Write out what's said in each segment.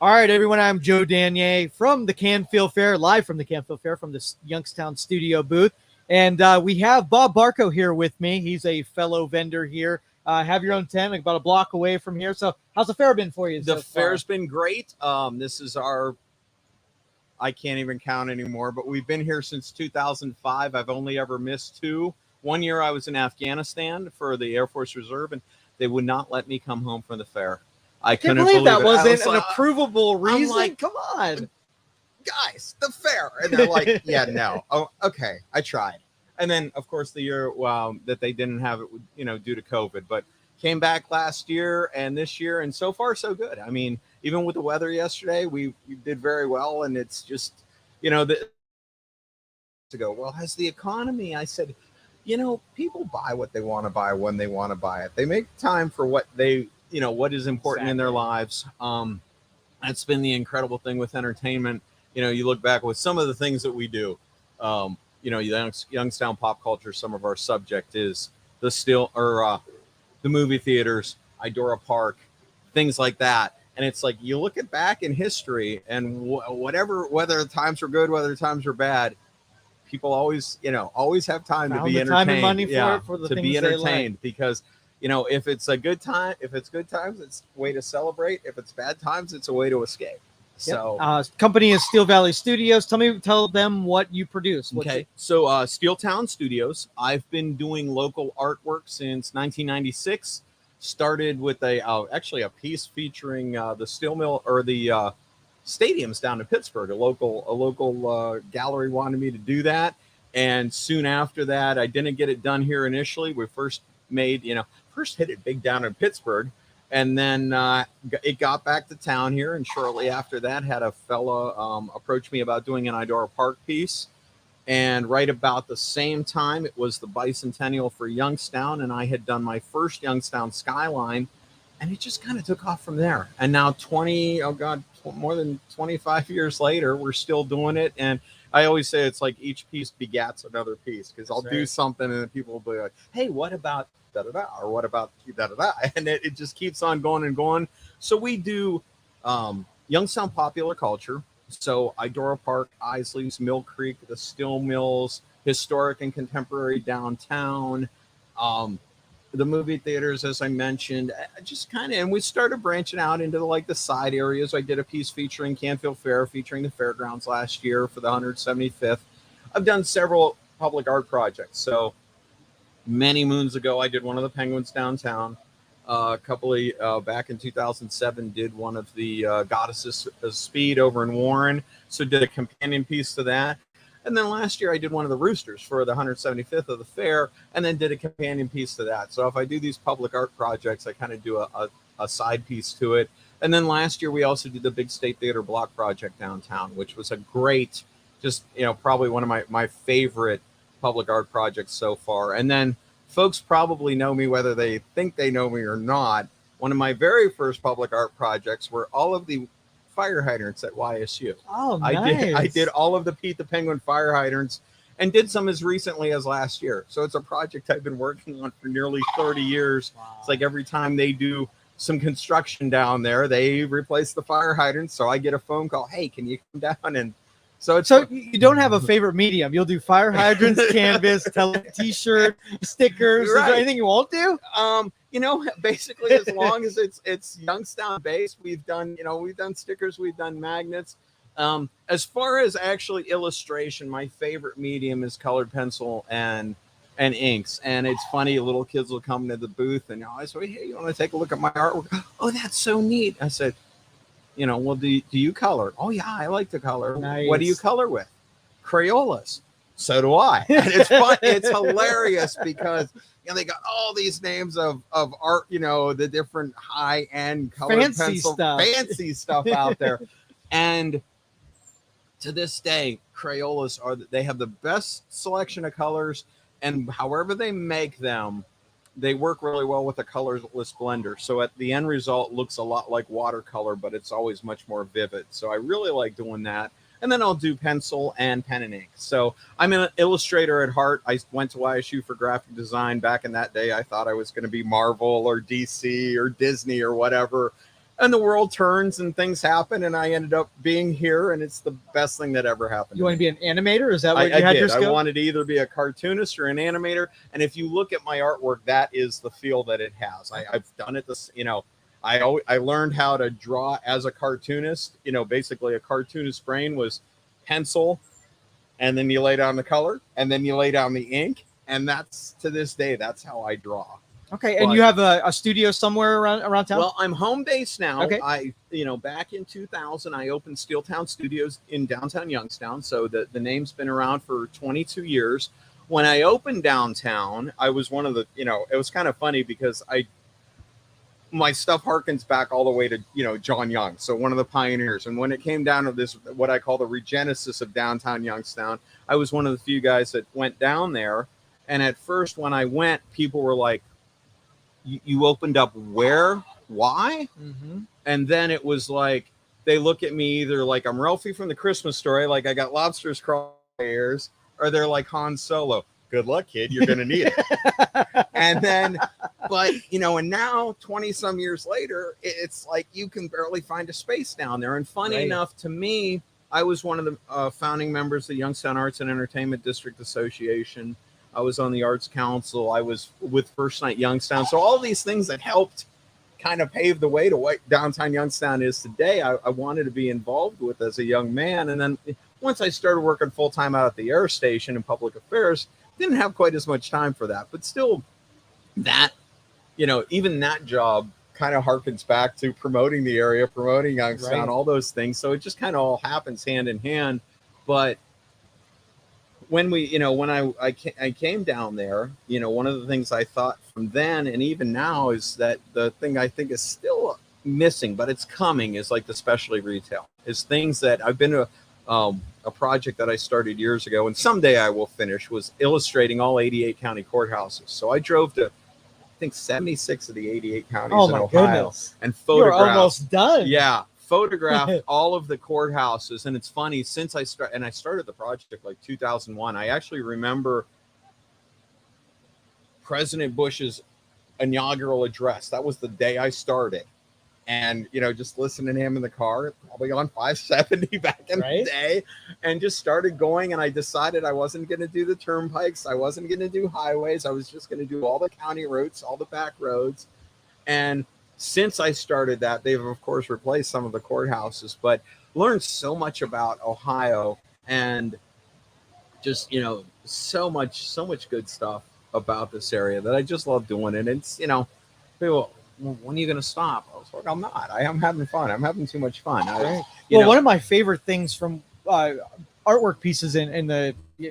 All right, everyone, I'm Joe Danier from the Canfield Fair, live from the Canfield Fair from the Youngstown studio booth. And we have Bob Barko here with me. He's a fellow vendor here. Have your own tent, about a block away from here. So how's the fair been for you? The fair's been great. This is I can't even count anymore, but we've been here since 2005. I've only ever missed two. One year I was in Afghanistan for the Air Force Reserve, and they would not let me come home from the fair. I can't couldn't believe that it. wasn't an approvable reason. Like, come on, guys, the fair. And they're like, yeah, no. Oh, okay. I tried. And then, of course, the year that they didn't have it, due to COVID, but came back last year and this year, and so far so good. I mean, even with the weather yesterday, we did very well. And it's just, to go, well, has the economy? I said, people buy what they want to buy when they want to buy it. They make time for what they, what is important in their lives. That's been the incredible thing with entertainment. You look back with some of the things that we do, Youngstown pop culture, some of our subject is the movie theaters, Idora Park, things like that. And it's like, you look at back in history and whether times were good, whether times were bad, people always have time to be entertained. Time and money for the to things be entertained they like. Because, if it's a good time, if it's good times, it's a way to celebrate. If it's bad times, it's a way to escape. So company is Steel Valley Studios. Tell them what you produce. So Steeltown Studios. I've been doing local artwork since 1996. Started with a piece featuring the steel mill or the stadiums down in Pittsburgh. A local gallery wanted me to do that, and soon after that, I didn't get it done here initially. We first hit it big down in Pittsburgh. And then it got back to town here, and shortly after that, had a fella approach me about doing an Idora Park piece. And right about the same time, it was the bicentennial for Youngstown, and I had done my first Youngstown skyline, and it just kind of took off from there. And now more than 25 years later, we're still doing it. And I always say it's like each piece begats another piece, because I'll do something and then people will be like, hey, what about da-da-da, or what about da-da-da? And it just keeps on going and going. So we do Youngstown popular culture. So Idora Park, Isley's, Mill Creek, the steel mills, historic and contemporary downtown, the movie theaters, as I mentioned, and we started branching out into the side areas. I did a piece featuring Canfield Fair, featuring the fairgrounds last year for the 175th. I've done several public art projects. So many moons ago, I did one of the penguins downtown. A couple of back in 2007, did one of the Goddesses of Speed over in Warren. So did a companion piece to that. And then last year I did one of the roosters for the 175th of the fair, and then did a companion piece to that. So if I do these public art projects, I kind of do a side piece to it. And then last year we also did the big State Theater block project downtown, which was a great, probably one of my favorite public art projects so far. And then folks probably know me whether they think they know me or not. One of my very first public art projects were all of the fire hydrants at YSU. Oh, nice. I did all of the Pete the Penguin fire hydrants, and did some as recently as last year. So it's a project I've been working on for nearly 30 years. Wow. It's like every time they do some construction down there, they replace the fire hydrants. So I get a phone call, hey, can you come down? And so you don't have a favorite medium. You'll do fire hydrants, canvas, t-shirt, stickers. Right. Is there anything you won't do? Basically, as long as it's Youngstown based, we've done stickers, we've done magnets. As far as actually illustration, my favorite medium is colored pencil and inks. And it's funny, little kids will come into the booth and I say, hey, you want to take a look at my artwork? Oh, that's so neat. I said, well, do you color? Oh yeah, I like to color. Nice. What do you color with? Crayolas. So do I. And it's fun. It's hilarious because they got all these names of art, the different high-end colored fancy stuff out there. And to this day, Crayolas they have the best selection of colors, and however they make them, they work really well with a colorless blender. So at the end result, looks a lot like watercolor, but it's always much more vivid. So I really like doing that. And then I'll do pencil and pen and ink. So I'm an illustrator at heart. I went to YSU for graphic design. Back in that day, I thought I was going to be Marvel or DC or Disney or whatever. and the world turns and things happen, and I ended up being here, and it's the best thing that ever happened. You want to be an animator? Is that what you I had did. your skill? I wanted to either be a cartoonist or an animator, and if you look at my artwork, that is the feel that it has. I've done it this, I learned how to draw as a cartoonist. Basically a cartoonist brain was pencil, and then you lay down the color, and then you lay down the ink, and that's, to this day, that's how I draw. Okay, and you have a studio somewhere around town? Well, I'm home based now. Okay. Back in 2000, I opened Steeltown Studios in downtown Youngstown. So the name's been around for 22 years. When I opened downtown, I was one of the, it was kind of funny because my stuff harkens back all the way to, John Young. So one of the pioneers. And when it came down to this, what I call the regenesis of downtown Youngstown, I was one of the few guys that went down there. And at first, when I went, people were like, you opened up where? Why? Mm-hmm. And then it was like, they look at me either like I'm Ralphie from the Christmas Story, like I got lobsters crawling my ears, or they're like Han Solo. Good luck, kid. You're going to need it. And then, but, and now 20 some years later, it's like you can barely find a space down there. And funny enough, to me, I was one of the founding members of the Youngstown Arts and Entertainment District Association. I was on the Arts Council. I was with First Night Youngstown. So all these things that helped kind of pave the way to what downtown Youngstown is today, I wanted to be involved with as a young man. And then once I started working full-time out at the air station in public affairs, didn't have quite as much time for that. But still, that, even that job kind of harkens back to promoting the area, promoting Youngstown, all those things. So it just kind of all happens hand in hand. But when I came down there, one of the things I thought from then and even now is that the thing I think is still missing, but it's coming, is like the specialty retail. Is things that I've been a project that I started years ago, and someday I will finish, was illustrating all 88 county courthouses. So I drove to, I think, 76 of the 88 counties in Ohio. Goodness. And photographed. You're almost done. Yeah. Photographed all of the courthouses. And it's funny, since I started the project like 2001, I actually remember President Bush's inaugural address. That was the day I started. And, just listening to him in the car, probably on 570 back in the day, and just started going. And I decided I wasn't going to do the turnpikes. I wasn't going to do highways. I was just going to do all the county routes, all the back roads. And since I started that, they've, of course, replaced some of the courthouses, but learned so much about Ohio and just, so much good stuff about this area that I just love doing it. It's, people, when are you going to stop? I was like, I'm not. I am having fun. I'm having too much fun. One of my favorite things from artwork pieces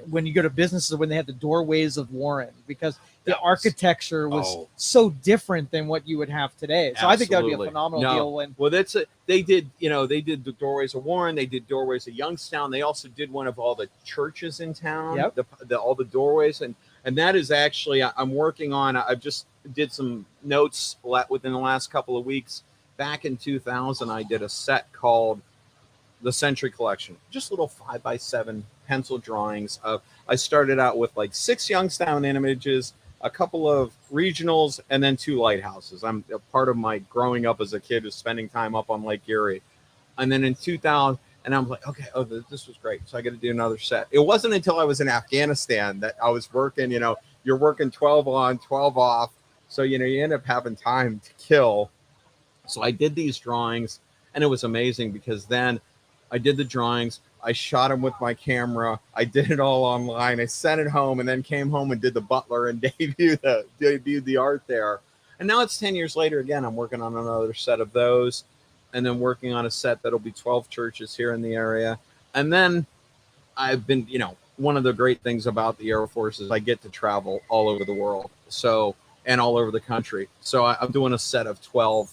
when you go to businesses, when they have the doorways of Warren, because the architecture was so different than what you would have today. So I think that would be a phenomenal deal. They did the doorways of Warren. They did doorways of Youngstown. They also did one of all the churches in town, all the doorways. And that is actually, I'm working on, I've just did some notes within the last couple of weeks. Back in 2000, I did a set called the Century Collection, just little 5x7 pencil drawings of, I started out with like 6 Youngstown images, a couple of regionals, and then 2 lighthouses. I'm a part of my growing up as a kid is spending time up on Lake Erie. And then in 2000, and I'm like, okay, this was great. So I got to do another set. It wasn't until I was in Afghanistan that I was working, you're working 12 on, 12 off. So, you end up having time to kill. So I did these drawings, and it was amazing because then I did the drawings. I shot them with my camera. I did it all online. I sent it home and then came home and did the Butler and debuted the art there. And now it's 10 years later. Again, I'm working on another set of those, and then working on a set that'll be 12 churches here in the area. And then I've been, one of the great things about the Air Force is I get to travel all over the world. So, and all over the country. So I'm doing a set of 12,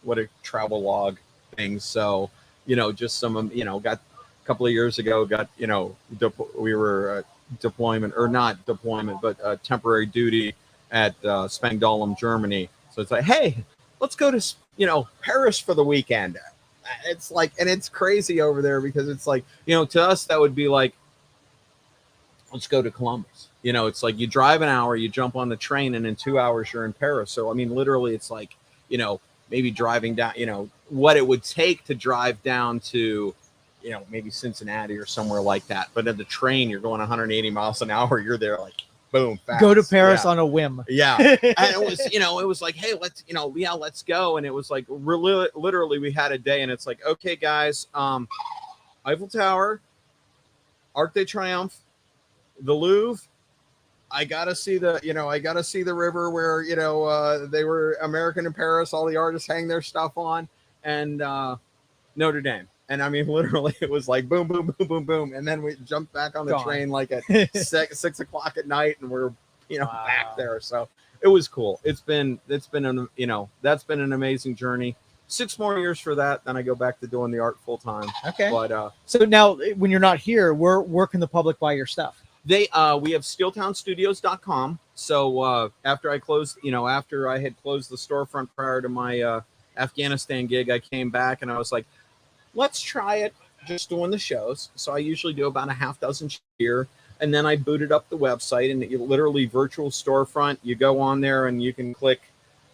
what a travel log things. So, just some, got a couple of years ago, we were deployment, or not deployment, but temporary duty at Spangdahlem, Germany. So it's like, hey, let's go to, Paris for the weekend. It's like, and it's crazy over there because it's like, to us, that would be like, let's go to Columbus. It's like you drive an hour, you jump on the train, and in 2 hours you're in Paris. So, I mean, literally it's like, maybe driving down, what it would take to drive down to, maybe Cincinnati or somewhere like that. But at the train, you're going 180 miles an hour. You're there like, boom, fast. Go to Paris on a whim. Yeah. And it was, it was like, hey, let's go. And it was like, really, literally we had a day and it's like, okay, guys, Eiffel Tower, Arc de Triomphe, the Louvre. I gotta see the river where, they were American in Paris. All the artists hang their stuff on, and Notre Dame. And I mean, literally, it was like boom, boom, boom, boom, boom, and then we jumped back on the train like at 6 o'clock at night, and we're back there. So it was cool. That's been an amazing journey. 6 more years for that, then I go back to doing the art full time. Okay. But so now, when you're not here, where can the public buy your stuff? We have steeltownstudios.com. So after I closed, after I had closed the storefront prior to my Afghanistan gig, I came back and I was like, let's try it just doing the shows. So I usually do about a half dozen a year. And then I booted up the website, and it literally virtual storefront. You go on there and you can click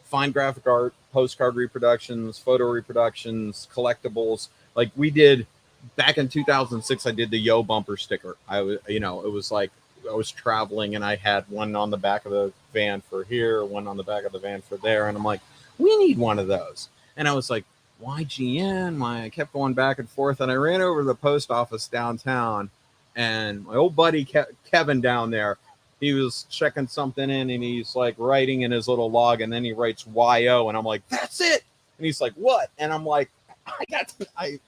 find graphic art, postcard reproductions, photo reproductions, collectibles. Like we did back in 2006, I did the Yo bumper sticker. I was, it was like I was traveling and I had one on the back of the van for here, one on the back of the van for there. And I'm like, we need one of those. And I was like, why GN? I kept going back and forth, and I ran over to the post office downtown, and my old buddy Kevin down there, he was checking something in, and he's like writing in his little log, and then he writes YO, and I'm like, that's it. And he's like, what? And I'm like, I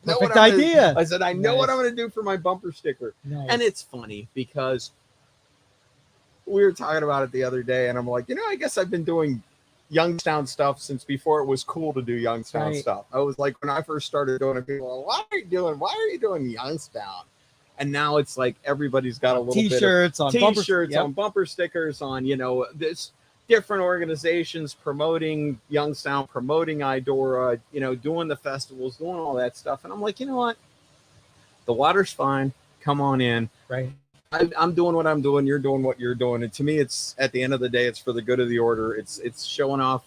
know what idea. I said, I know what I'm going to do for my bumper sticker. Nice. And it's funny because we were talking about it the other day, and I'm like, I guess I've been doing Youngstown stuff since before it was cool to do Youngstown stuff. I was like, when I first started doing it, people were like, why are you doing Youngstown? And now it's like everybody's got a little t-shirts, on bumper stickers, on this different organizations promoting Youngstown, promoting Idora, doing the festivals, doing all that stuff. And I'm like, you know what? The water's fine. Come on in. Right. I'm doing what I'm doing. You're doing what you're doing. And to me, it's at the end of the day, it's for the good of the order. It's showing off,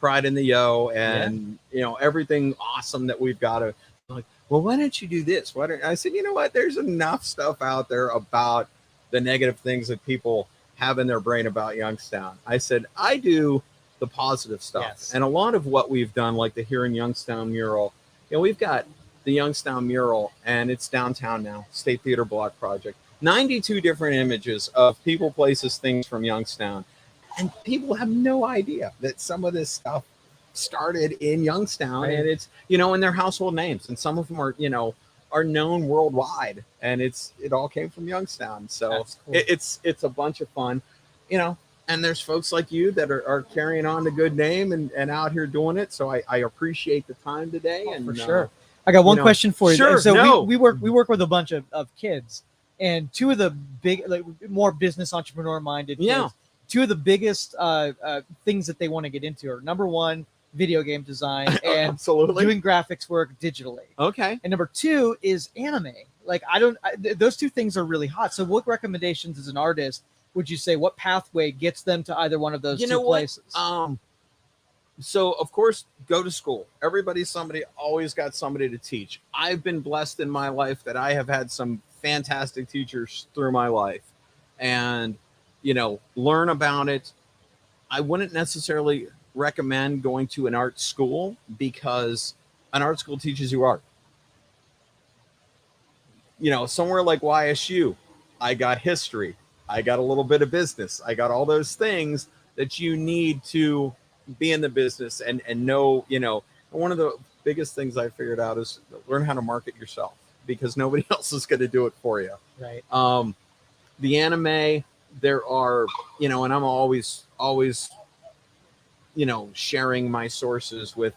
pride in the Yo and, everything awesome that we've got to. Like, well, why don't you do this? I said, you know what? There's enough stuff out there about the negative things that people have in their brain about Youngstown. I said, I do the positive stuff. Yes. And a lot of what we've done, like the Here in Youngstown mural, we've got the Youngstown mural, and it's downtown now, State Theater Block Project. 92 different images of people, places, things from Youngstown. And people have no idea that some of this stuff started in Youngstown, and it's, in their household names. And some of them are, are known worldwide, and it all came from Youngstown. So cool. It's a bunch of fun, and there's folks like you that are carrying on the good name and out here doing it. So I appreciate the time today. And for sure. I got one question for you. Sure. So we work with a bunch of kids, and two of the big, more business entrepreneur minded kids, two of the biggest things that they want to get into are, number one, video game design and absolutely doing graphics work digitally. Okay. And number two is anime. Like those two things are really hot. So what recommendations as an artist would you say, what pathway gets them to either one of those two places? So of course, go to school. Somebody always got somebody to teach. I've been blessed in my life that I have had some fantastic teachers through my life, and, learn about it. I wouldn't necessarily recommend going to an art school, because an art school teaches you art. Somewhere like YSU, I got history, I got a little bit of business, I got all those things that you need to be in the business and know. One of the biggest things I figured out is learn how to market yourself, because nobody else is going to do it for you. Right. The anime, there are, and I'm always sharing my sources with,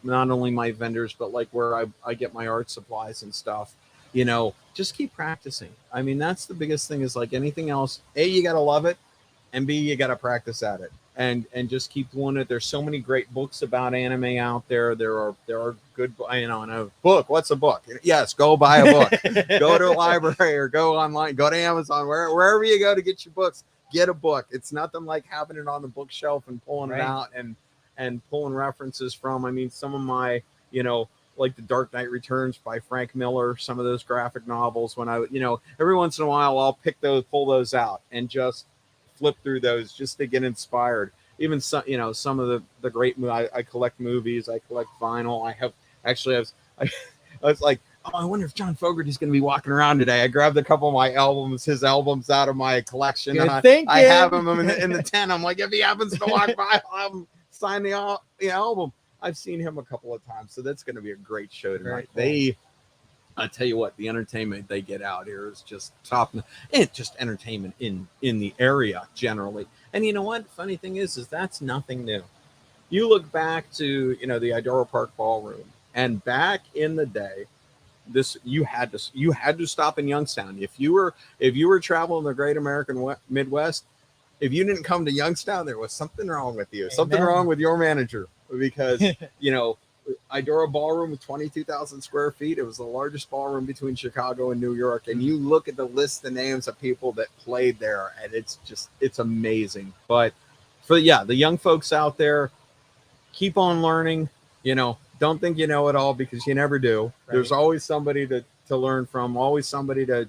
not only my vendors, but like where I get my art supplies and stuff. Just keep practicing. I mean, that's the biggest thing, is like anything else. A, you got to love it, and B, you got to practice at it, and just keep doing it. There's so many great books about anime out there. There are good, and a book. What's a book? Yes, go buy a book. Go to a library or go online, go to Amazon, wherever you go to get your books. Get a book. It's nothing like having it on the bookshelf and pulling it out and and pulling references from. I mean, some of my, you know, like The Dark Knight Returns by Frank Miller, some of those graphic novels. When I, you know, every once in a while I'll pull those out and just flip through those just to get inspired. Even some, you know, some of the great, I collect movies, I collect vinyl. I was like, oh, I wonder if John Fogerty's going to be walking around today. I grabbed a couple of my albums, his albums out of my collection. Good And thinking. I have them in the tent. I'm like, if he happens to walk by, I'll have him sign the album. I've seen him a couple of times, so that's going to be a great show tonight. Cool. I tell you what, the entertainment they get out here is just top. It's just entertainment in the area generally. And you know what? Funny thing is that's nothing new. You look back to, you know, the Idora Park Ballroom, and back in the day, you had to stop in Youngstown if you were traveling the Great American Midwest. If you didn't come to Youngstown, there was something wrong with you. Amen. Something wrong with your manager, because you know, Idora Ballroom with 22,000 square feet. It was the largest ballroom between Chicago and New York. And you look at the list of names of people that played there, and it's amazing. But for the young folks out there, keep on learning. You know, don't think you know it all, because you never do. Right. There's always somebody to learn from, always somebody to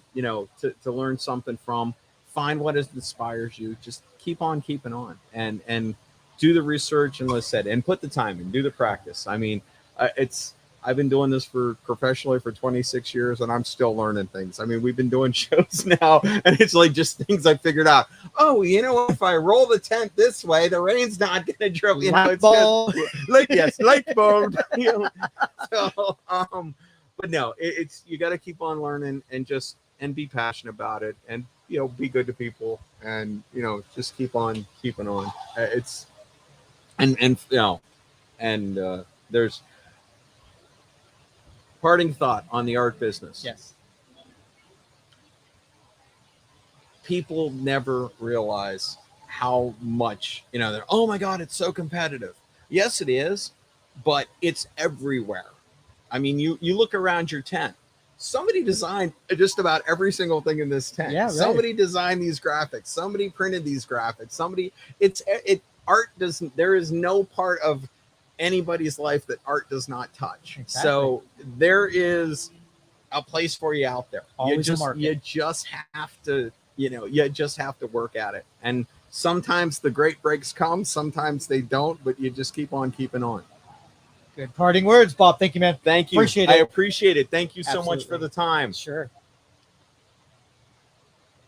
learn something from. Find what inspires you. Just keep on keeping on, and do the research, and let's say, and put the time in, do the practice. I mean, I've been doing this professionally for 26 years, and I'm still learning things. I mean, we've been doing shows now, and it's like just things I figured out. Oh, you know, if I roll the tent this way, the rain's not going to drip. You know, light bulb. Light bulb. You know, so, but no, it's you got to keep on learning and be passionate about it, and you know, be good to people, and you know, just keep on keeping on. There's parting thought on the art business. Yes. People never realize how much, you know, oh my God, it's so competitive. Yes, it is, but it's everywhere. I mean, you look around your tent. Somebody designed just about every single thing in this tent. Yeah, right. Somebody designed these graphics. Somebody printed these graphics. Art doesn't. There is no part of anybody's life that art does not touch. Exactly. So there is a place for you out there. Always you just have to, you know, you just have to work at it. And sometimes the great breaks come, sometimes they don't, but you just keep on keeping on. Good parting words, Bob. Thank you, man. Thank you. Appreciate it. I appreciate it. Thank you so Absolutely. much for the time. Sure.